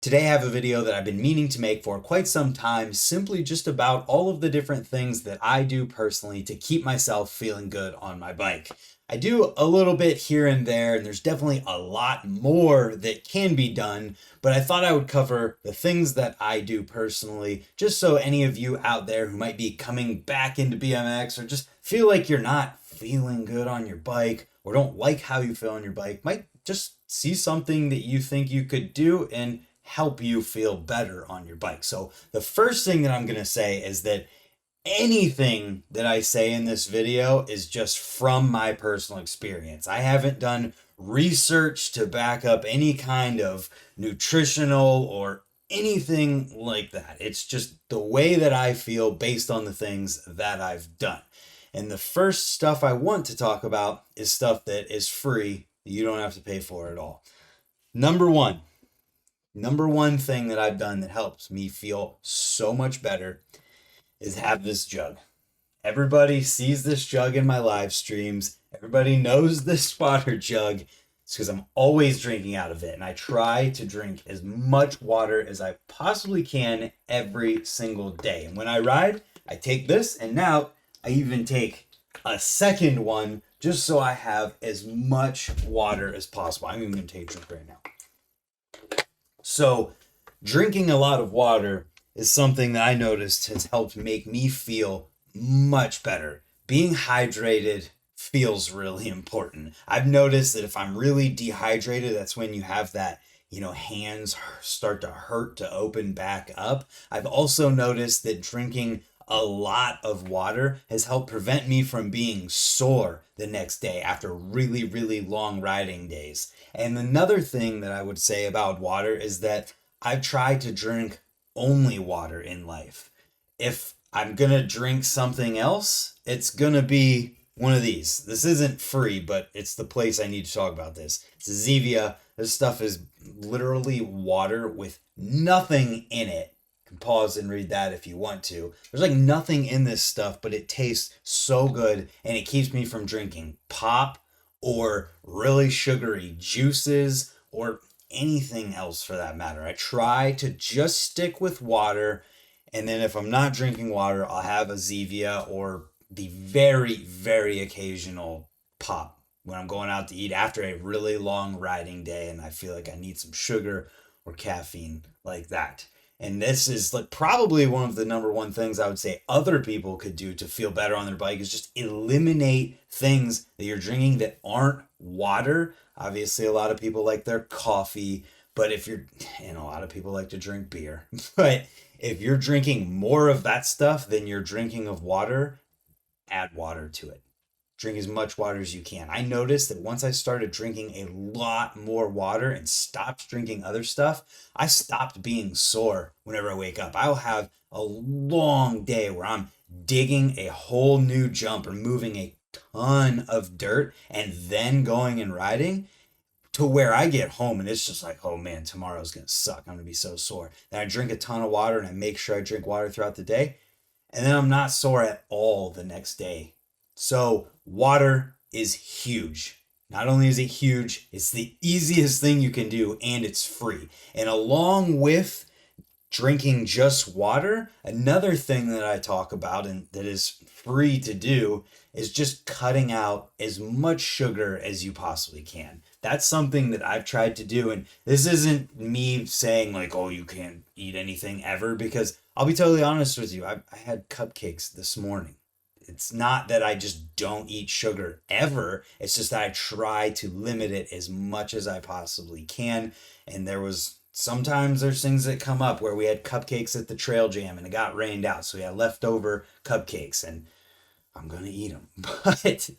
Today I have a video that I've been meaning to make for quite some time, simply just about all of the different things that I do personally to keep myself feeling good on my bike. I do a little bit here and there, and there's definitely a lot more that can be done, but I thought I would cover the things that I do personally, just so any of you out there who might be coming back into BMX or just feel like you're not feeling good on your bike or don't like how you feel on your bike might just see something that you think you could do and help you feel better on your bike. So the first thing that I'm going to say is that anything that I say in this video is just from my personal experience. I haven't done research to back up any kind of nutritional or anything like that. It's just the way that I feel based on the things that I've done. And the first stuff I want to talk about is stuff that is free. You don't have to pay for at all. Number one thing that I've done that helps me feel so much better is have this jug. Everybody sees this jug in my live streams. Everybody knows this water jug. It's because I'm always drinking out of it. And I try to drink as much water as I possibly can every single day. And when I ride, I take this, and now I even take a second one just so I have as much water as possible. I'm even going to take a drink right now. So drinking a lot of water is something that I noticed has helped make me feel much better. Being hydrated feels really important. I've noticed that if I'm really dehydrated, that's when you have that, hands start to hurt to open back up. I've also noticed that drinking a lot of water has helped prevent me from being sore the next day after really, really long riding days. And another thing that I would say about water is that I've tried to drink only water in life. If I'm gonna drink something else, it's gonna be one of these. This isn't free, but it's the place I need to talk about this. It's a Zevia. This stuff is literally water with nothing in it. Pause and read that if you want to. There's like nothing in this stuff, but it tastes so good, and it keeps me from drinking pop or really sugary juices or anything else for that matter. I try to just stick with water, and then if I'm not drinking water, I'll have a Zevia or the very, very occasional pop when I'm going out to eat after a really long riding day and I feel like I need some sugar or caffeine like that. And this is like probably one of the number one things I would say other people could do to feel better on their bike is just eliminate things that you're drinking that aren't water. Obviously, a lot of people like their coffee, but and a lot of people like to drink beer. But if you're drinking more of that stuff than you're drinking of water, add water to it. Drink as much water as you can. I noticed that once I started drinking a lot more water and stopped drinking other stuff, I stopped being sore whenever I wake up. I'll have a long day where I'm digging a whole new jump or moving a ton of dirt and then going and riding to where I get home and it's just like, oh man, tomorrow's going to suck. I'm going to be so sore. Then I drink a ton of water and I make sure I drink water throughout the day. And then I'm not sore at all the next day. So water is huge. Not only is it huge, it's the easiest thing you can do and it's free. And along with drinking just water, another thing that I talk about and that is free to do is just cutting out as much sugar as you possibly can. That's something that I've tried to do. And this isn't me saying like, oh, you can't eat anything ever, because I'll be totally honest with you. I had cupcakes this morning. It's not that I just don't eat sugar ever. It's just that I try to limit it as much as I possibly can. And sometimes there's things that come up where we had cupcakes at the trail jam and it got rained out. So we had leftover cupcakes and I'm going to eat them. But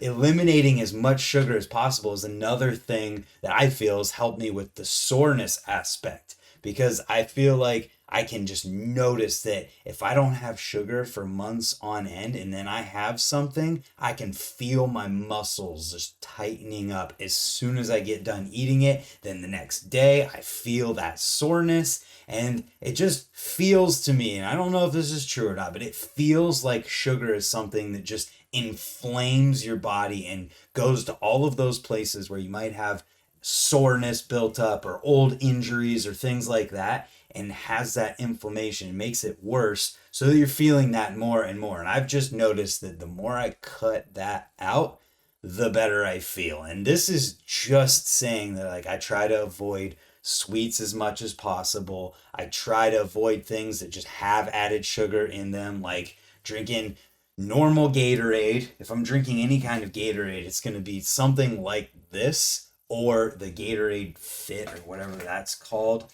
eliminating as much sugar as possible is another thing that I feel has helped me with the soreness aspect, because I feel like I can just notice that if I don't have sugar for months on end and then I have something, I can feel my muscles just tightening up as soon as I get done eating it. Then the next day I feel that soreness and it just feels to me, and I don't know if this is true or not, but it feels like sugar is something that just inflames your body and goes to all of those places where you might have soreness built up or old injuries or things like that, and has that inflammation. It makes it worse, so that you're feeling that more and more. And I've just noticed that the more I cut that out, the better I feel. And this is just saying that, like, I try to avoid sweets as much as possible. I try to avoid things that just have added sugar in them, like drinking normal Gatorade. If I'm drinking any kind of Gatorade, it's going to be something like this or the Gatorade Fit or whatever that's called.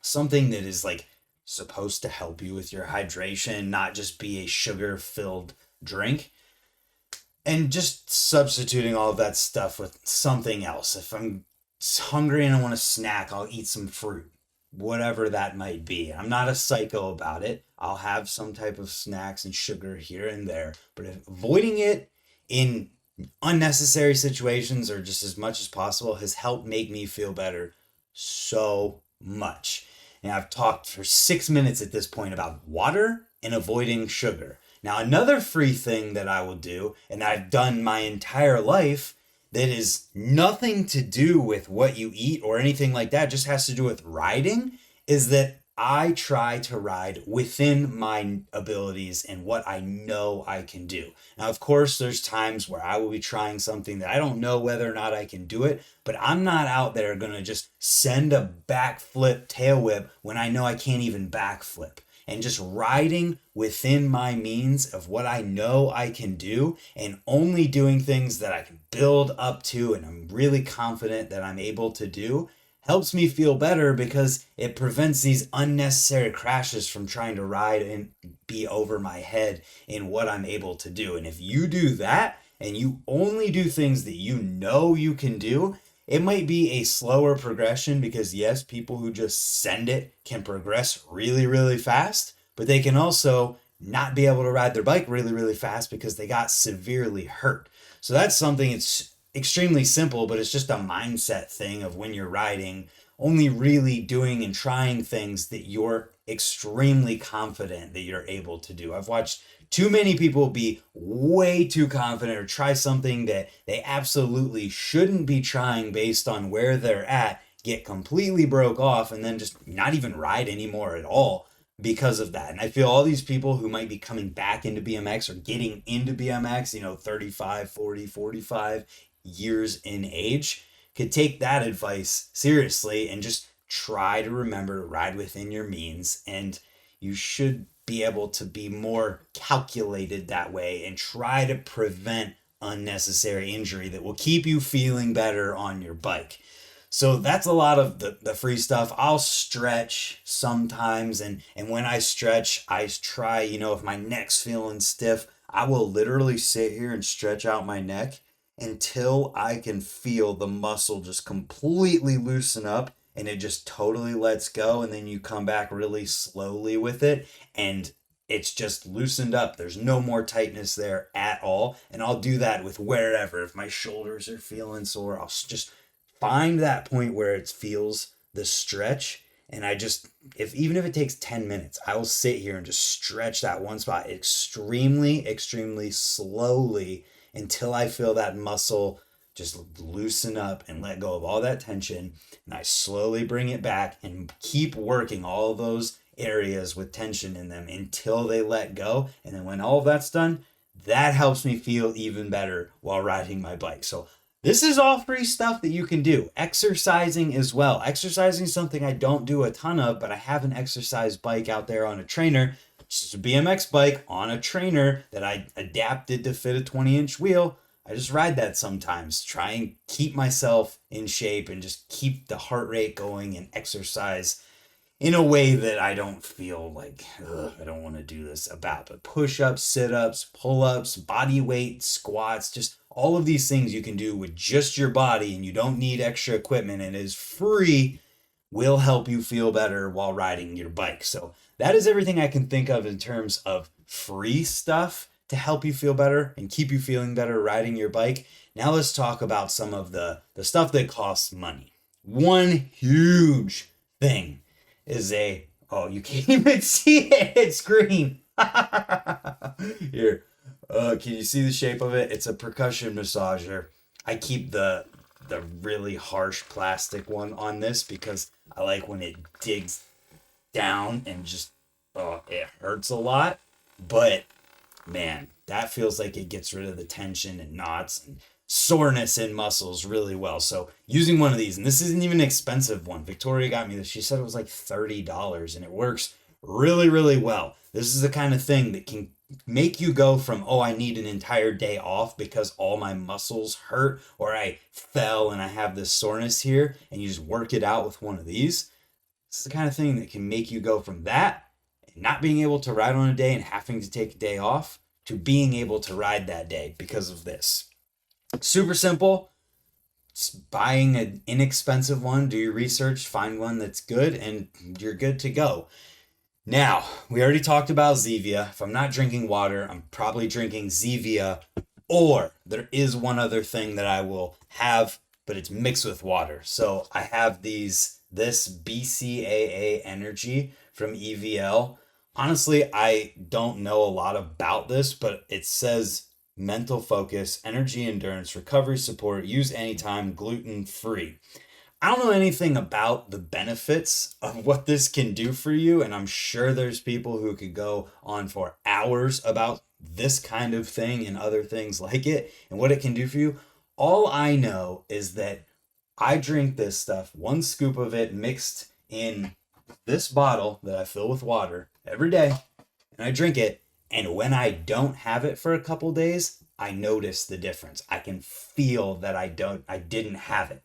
Something that is like supposed to help you with your hydration, not just be a sugar filled drink. And just substituting all of that stuff with something else. If I'm hungry and I want a snack, I'll eat some fruit, whatever that might be. I'm not a psycho about it. I'll have some type of snacks and sugar here and there, but avoiding it in unnecessary situations or just as much as possible has helped make me feel better so much. And I've talked for 6 minutes at this point about water and avoiding sugar. Now, another free thing that I will do, and I've done my entire life, that is nothing to do with what you eat or anything like that, just has to do with riding, is that I try to ride within my abilities and what I know I can do. Now, of course, there's times where I will be trying something that I don't know whether or not I can do it, but I'm not out there going to just send a backflip tail whip when I know I can't even backflip. And just riding within my means of what I know I can do and only doing things that I can build up to and I'm really confident that I'm able to do helps me feel better, because it prevents these unnecessary crashes from trying to ride and be over my head in what I'm able to do. And if you do that and you only do things that you know you can do, it might be a slower progression, because yes, people who just send it can progress really, really fast, but they can also not be able to ride their bike really, really fast because they got severely hurt. So that's something, it's extremely simple, but it's just a mindset thing of when you're riding, only really doing and trying things that you're extremely confident that you're able to do. I've watched too many people be way too confident or try something that they absolutely shouldn't be trying based on where they're at, get completely broke off, and then just not even ride anymore at all because of that. And I feel all these people who might be coming back into BMX or getting into BMX, 35, 40, 45 years in age, could take that advice seriously and just try to remember to ride within your means. And you should be able to be more calculated that way and try to prevent unnecessary injury that will keep you feeling better on your bike. So that's a lot of the free stuff. I'll stretch sometimes, and when I stretch, I try, if my neck's feeling stiff, I will literally sit here and stretch out my neck until I can feel the muscle just completely loosen up and it just totally lets go. And then you come back really slowly with it and it's just loosened up. There's no more tightness there at all. And I'll do that with wherever. If my shoulders are feeling sore, I'll just find that point where it feels the stretch. And even if it takes 10 minutes, I will sit here and just stretch that one spot extremely, extremely slowly until I feel that muscle just loosen up and let go of all that tension. And I slowly bring it back and keep working all of those areas with tension in them until they let go. And then when all of that's done, that helps me feel even better while riding my bike. So this is all free stuff that you can do. Exercising as well. Exercising is something I don't do a ton of, but I have an exercise bike out there on a trainer. It's just a BMX bike on a trainer that I adapted to fit a 20-inch wheel. I just ride that sometimes, try and keep myself in shape and just keep the heart rate going and exercise in a way that I don't feel like, I don't want to do this about. But push-ups, sit-ups, pull-ups, body weight, squats, just all of these things you can do with just your body and you don't need extra equipment and it is free, will help you feel better while riding your bike. So that is everything I can think of in terms of free stuff to help you feel better and keep you feeling better riding your bike. Now let's talk about some of the stuff that costs money. One huge thing is you can't even see it, it's green. Here, can you see the shape of it? It's a percussion massager. I keep the the really harsh plastic one on this because I like when it digs down and just, oh, it hurts a lot. But man, that feels like it gets rid of the tension and knots and soreness in muscles really well. So using one of these, and this isn't even an expensive one. Victoria got me this. She said it was like $30 and it works really, really well. This is the kind of thing that can make you go from, oh, I need an entire day off because all my muscles hurt or I fell and I have this soreness here, and you just work it out with one of these. This is the kind of thing that can make you go from that and not being able to ride on a day and having to take a day off to being able to ride that day because of this. Super simple. Just buying an inexpensive one, do your research, find one that's good, and you're good to go. Now, we already talked about Zevia. If I'm not drinking water, I'm probably drinking Zevia, or there is one other thing that I will have, but it's mixed with water. So I have this BCAA Energy from EVL. Honestly, I don't know a lot about this, but it says mental focus, energy endurance, recovery support, use anytime, gluten free. I don't know anything about the benefits of what this can do for you, and I'm sure there's people who could go on for hours about this kind of thing and other things like it and what it can do for you. All I know is that I drink this stuff, one scoop of it mixed in this bottle that I fill with water every day, and I drink it. And when I don't have it for a couple days, I notice the difference. I can feel that I didn't have it.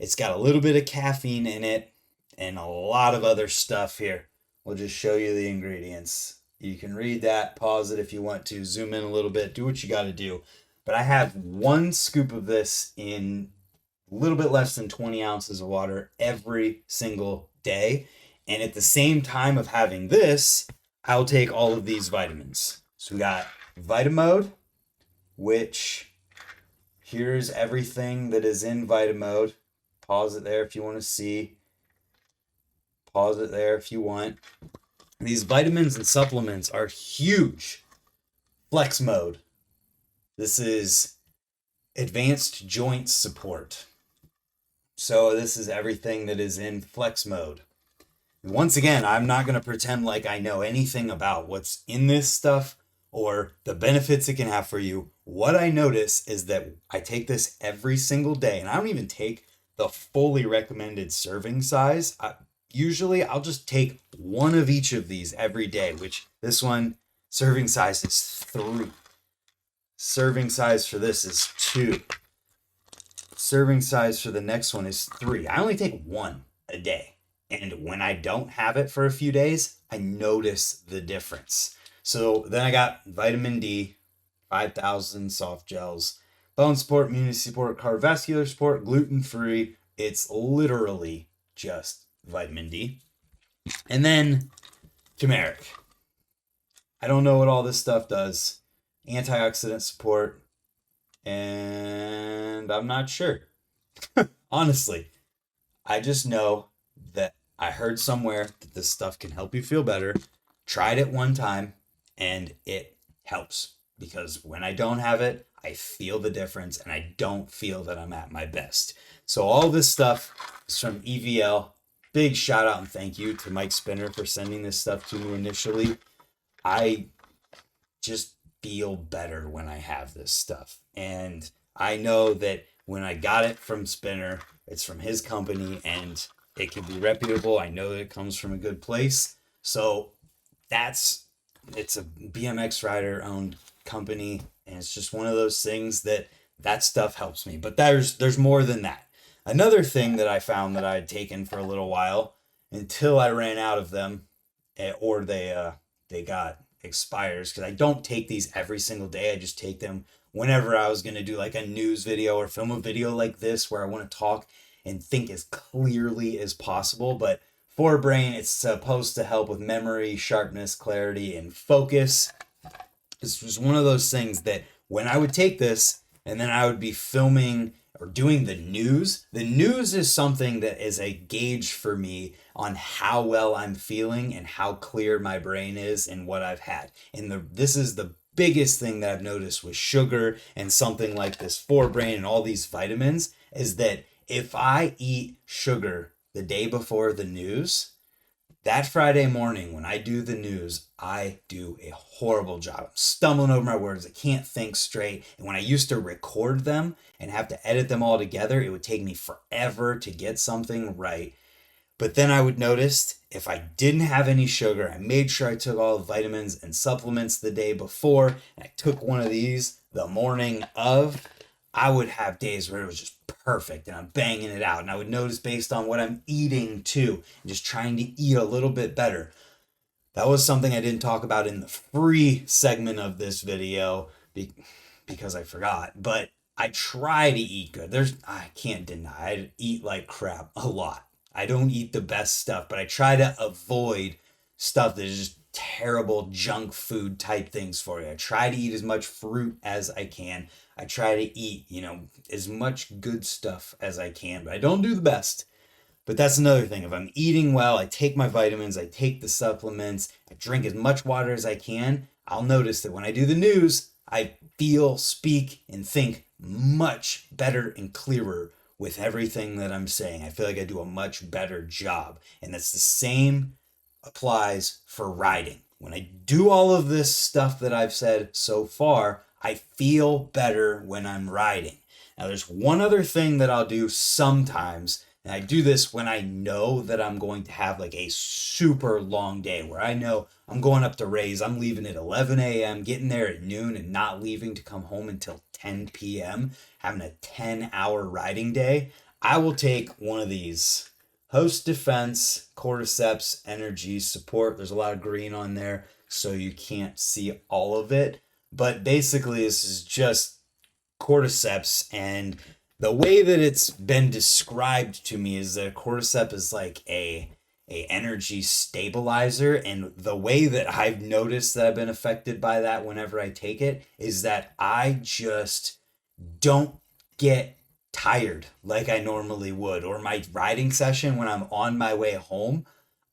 It's got a little bit of caffeine in it and a lot of other stuff here. We'll just show you the ingredients. You can read that, pause it if you want to, zoom in a little bit, do what you got to do. But I have one scoop of this in a little bit less than 20 ounces of water every single day. And at the same time of having this, I'll take all of these vitamins. So we got Vitamode, which here's everything that is in Vitamode. Pause it there if you want to see. Pause it there if you want. These vitamins and supplements are huge. Flex Mode. This is advanced joint support. So this is everything that is in Flex Mode. Once again, I'm not going to pretend like I know anything about what's in this stuff or the benefits it can have for you. What I notice is that I take this every single day, and I don't even take the fully recommended serving size. Usually I'll just take one of each of these every day, which this one, serving size is 3. Serving size for this is 2. Serving size for the next one is 3. I only take one a day. And when I don't have it for a few days, I notice the difference. So then I got vitamin D, 5,000 soft gels, bone support, immunity support, cardiovascular support, gluten-free. It's literally just vitamin D. And then turmeric. I don't know what all this stuff does. Antioxidant support. And I'm not sure. Honestly, I just know that I heard somewhere that this stuff can help you feel better. Tried it one time and it helps, because when I don't have it, I feel the difference and I don't feel that I'm at my best. So all this stuff is from EVL. Big shout out and thank you to Mike Spinner for sending this stuff to me initially. I just feel better when I have this stuff. And I know that when I got it from Spinner, it's from his company and it can be reputable. I know that it comes from a good place. So it's a BMX rider owned company. And it's just one of those things that stuff helps me. But there's more than that. Another thing that I found that I had taken for a little while until I ran out of them, or they got expires, because I don't take these every single day. I just take them whenever I was going to do like a news video or film a video like this where I want to talk and think as clearly as possible. But for brain, it's supposed to help with memory, sharpness, clarity, and focus. This was one of those things that when I would take this and then I would be filming or doing the news is something that is a gauge for me on how well I'm feeling and how clear my brain is and what I've had. And this is the biggest thing that I've noticed with sugar and something like this for brain and all these vitamins, is that if I eat sugar the day before the news, that Friday morning when I do the news, I do a horrible job. I'm stumbling over my words. I can't think straight. And when I used to record them and have to edit them all together, it would take me forever to get something right. But then I would notice if I didn't have any sugar, I made sure I took all the vitamins and supplements the day before, and I took one of these the morning of, I would have days where it was just perfect and I'm banging it out. And I would notice based on what I'm eating too, and just trying to eat a little bit better. That was something I didn't talk about in the free segment of this video because I forgot. But I try to eat good. I can't deny I eat like crap a lot. I don't eat the best stuff, but I try to avoid stuff that is just terrible junk food type things for you. I try to eat as much fruit as I can. I try to eat, as much good stuff as I can, but I don't do the best. But that's another thing. If I'm eating well, I take my vitamins, I take the supplements, I drink as much water as I can, I'll notice that when I do the news, I feel, speak, and think much better and clearer with everything that I'm saying. I feel like I do a much better job. And that's the same applies for riding. When I do all of this stuff that I've said so far, I feel better when I'm riding. Now, there's one other thing that I'll do sometimes, and I do this when I know that I'm going to have like a super long day where I know I'm going up to Rays, I'm leaving at 11 a.m., getting there at noon, and not leaving to come home until 10 p.m., having a 10-hour riding day. I will take one of these Host Defense Cordyceps Energy Support. There's a lot of green on there, so you can't see all of it. But basically, this is just cordyceps, and the way that it's been described to me is that cordyceps is like a energy stabilizer, and the way that I've noticed that I've been affected by that whenever I take it is that I just don't get tired like I normally would, or my riding session when I'm on my way home,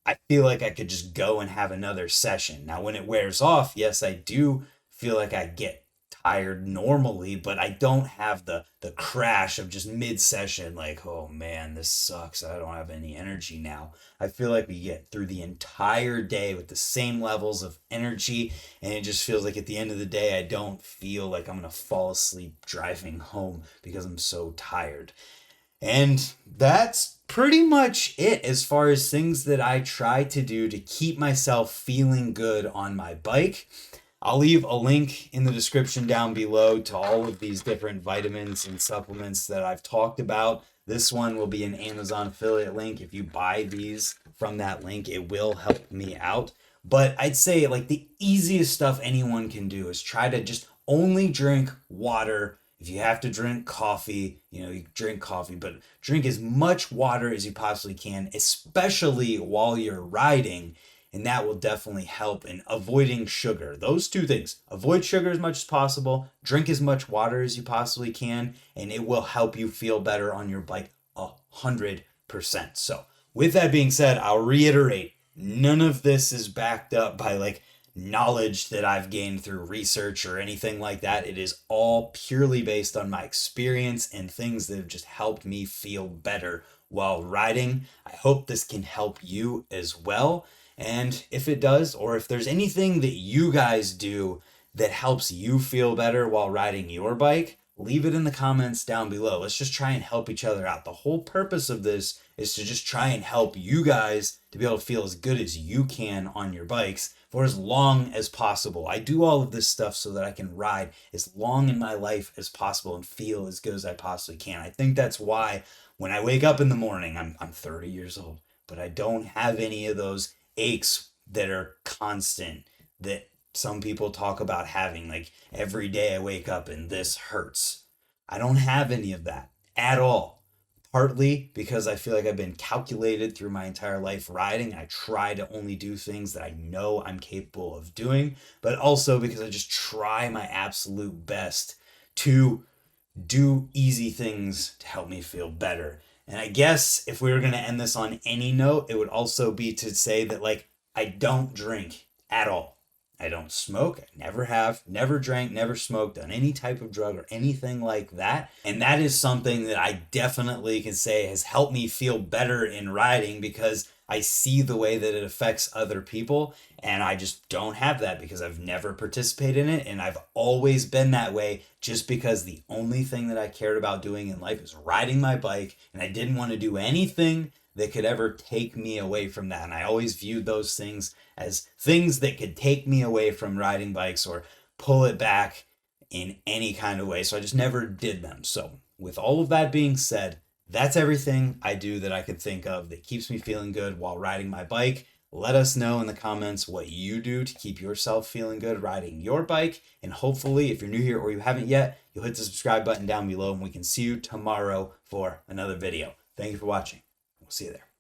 I feel like I could just go and have another session. Now, when it wears off, yes, I do feel like I get tired normally, but I don't have the crash of just mid-session like, oh man, this sucks. I don't have any energy now. I feel like we get through the entire day with the same levels of energy, and it just feels like at the end of the day, I don't feel like I'm gonna fall asleep driving home because I'm so tired. And that's pretty much it as far as things that I try to do to keep myself feeling good on my bike. I'll leave a link in the description down below to all of these different vitamins and supplements that I've talked about. This one will be an Amazon affiliate link. If you buy these from that link, it will help me out. But I'd say like the easiest stuff anyone can do is try to just only drink water. If you have to drink coffee, you drink coffee, but drink as much water as you possibly can, especially while you're riding. And that will definitely help in avoiding sugar. Those two things. Avoid sugar as much as possible. Drink as much water as you possibly can. And it will help you feel better on your bike 100%. So with that being said, I'll reiterate, none of this is backed up by like knowledge that I've gained through research or anything like that. It is all purely based on my experience and things that have just helped me feel better while riding. I hope this can help you as well. And if it does, or if there's anything that you guys do that helps you feel better while riding your bike, leave it in the comments down below. Let's just try and help each other out. The whole purpose of this is to just try and help you guys to be able to feel as good as you can on your bikes for as long as possible. I do all of this stuff so that I can ride as long in my life as possible and feel as good as I possibly can. I think that's why when I wake up in the morning, I'm 30 years old, but I don't have any of those aches that are constant that some people talk about having. Like every day I wake up and this hurts. I don't have any of that at all. Partly because I feel like I've been calculated through my entire life riding. I try to only do things that I know I'm capable of doing, but also because I just try my absolute best to do easy things to help me feel better. And I guess if we were going to end this on any note, it would also be to say that like I don't drink at all. I don't smoke. I never have, never drank, never smoked, done any type of drug or anything like that. And that is something that I definitely can say has helped me feel better in riding, because I see the way that it affects other people. And I just don't have that because I've never participated in it. And I've always been that way, just because the only thing that I cared about doing in life is riding my bike. And I didn't want to do anything that could ever take me away from that. And I always viewed those things as things that could take me away from riding bikes or pull it back in any kind of way. So I just never did them. So with all of that being said, that's everything I do that I could think of that keeps me feeling good while riding my bike. Let us know in the comments what you do to keep yourself feeling good riding your bike. And hopefully, if you're new here or you haven't yet, you'll hit the subscribe button down below, and we can see you tomorrow for another video. Thank you for watching. We'll see you there.